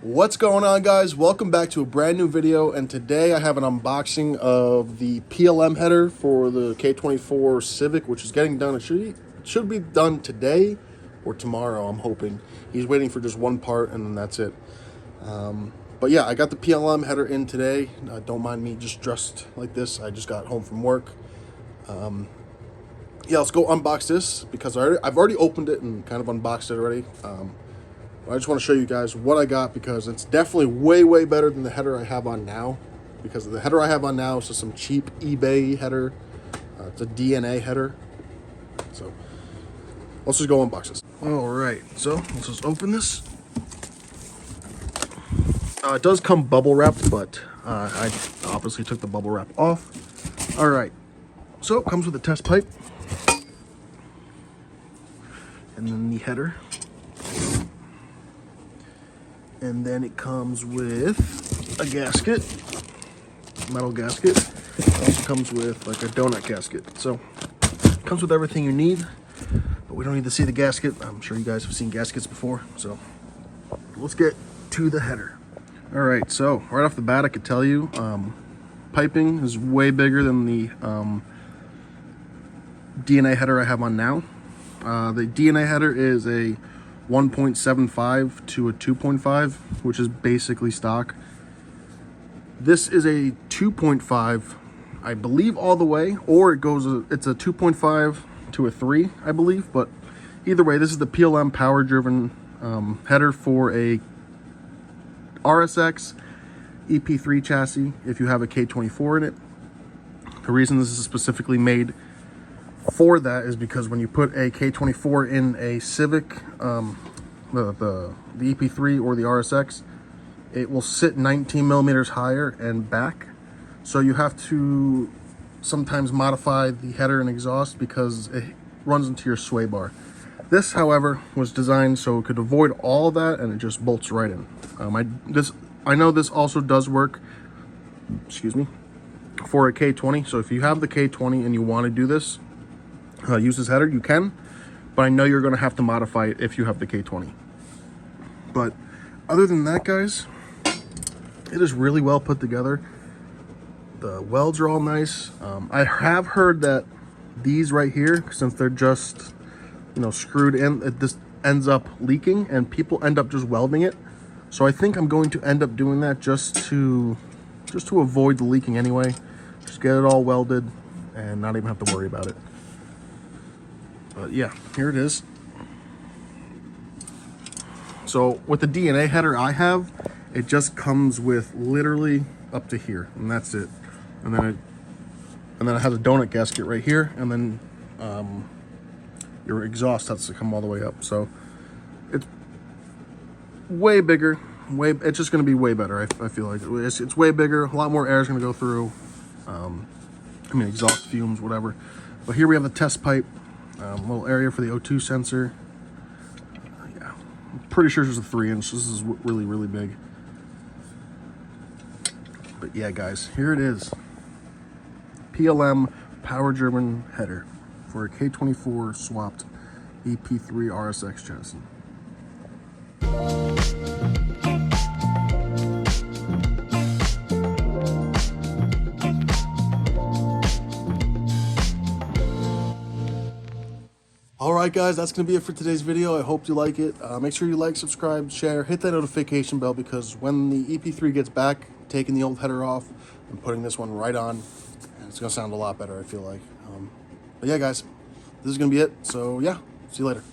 What's going on, guys? Welcome back to a brand new video, and today I have an unboxing of the PLM header for the K24 Civic, which is getting done. It should be done today or tomorrow, I'm hoping. He's waiting for just one part and then that's it. But yeah, I got the PLM header in today. Don't mind me just dressed like this. I just got home from work. Yeah, let's go unbox this because I've already opened it and kind of unboxed it already. I just want to show you guys what I got because it's definitely way better than the header I have on now. Because the header I have on now is just some cheap eBay header. It's a DNA header. So let's just go unbox this. All right, so let's just open this. It does come bubble wrapped, but I obviously took the bubble wrap off. All right, so it comes with a test pipe and then the header. And then it comes with a gasket, metal gasket. It also comes with like a donut gasket. So it comes with everything you need, but we don't need to see the gasket. I'm sure you guys have seen gaskets before. So let's get to the header. All right, so right off the bat, I could tell you piping is way bigger than the DNA header I have on now. The DNA header is a 1.75 to a 2.5, which is basically stock. This is a 2.5, I believe, all the way, or it's a 2.5 to a 3, I believe. But either way, this is the PLM power driven header for a RSX EP3 chassis if you have a K24 in it. The reason this is specifically made for that is because when you put a K24 in a Civic, the EP3 or the RSX, it will sit 19 millimeters higher and back. So you have to sometimes modify the header and exhaust because it runs into your sway bar. This, however, was designed so it could avoid all of that, and it just bolts right in. I know this also does work, excuse me, for a K20. So if you have the K20 and you want to do this, use this header, you can, but I know you're going to have to modify it if you have the K20. But other than that, guys, it is really well put together. The welds are all nice. I have heard that these right here, since they're just, screwed in, this ends up leaking and people end up just welding it. So I think I'm going to end up doing that just to avoid the leaking anyway. Just get it all welded and not even have to worry about it. But yeah, here it is. So with the DNA header I have, it just comes with literally up to here, and that's it. And then it has a donut gasket right here, and then your exhaust has to come all the way up. So it's way bigger. It's just going to be way better. I feel like it's way bigger. A lot more air is going to go through. Exhaust fumes, whatever. But here we have the test pipe. Little area for the O2 sensor. Yeah, I'm pretty sure this is a 3-inch. This is really big. But yeah, guys, here it is. PLM power driven header for a K24 swapped EP3 RSX chassis. Alright, guys, that's going to be it for today's video. I hope you like it. Make sure you like, subscribe, share, hit that notification bell, because when the EP3 gets back, taking the old header off and putting this one right on, it's going to sound a lot better, I feel like. But yeah, guys, this is going to be it. So yeah, see you later.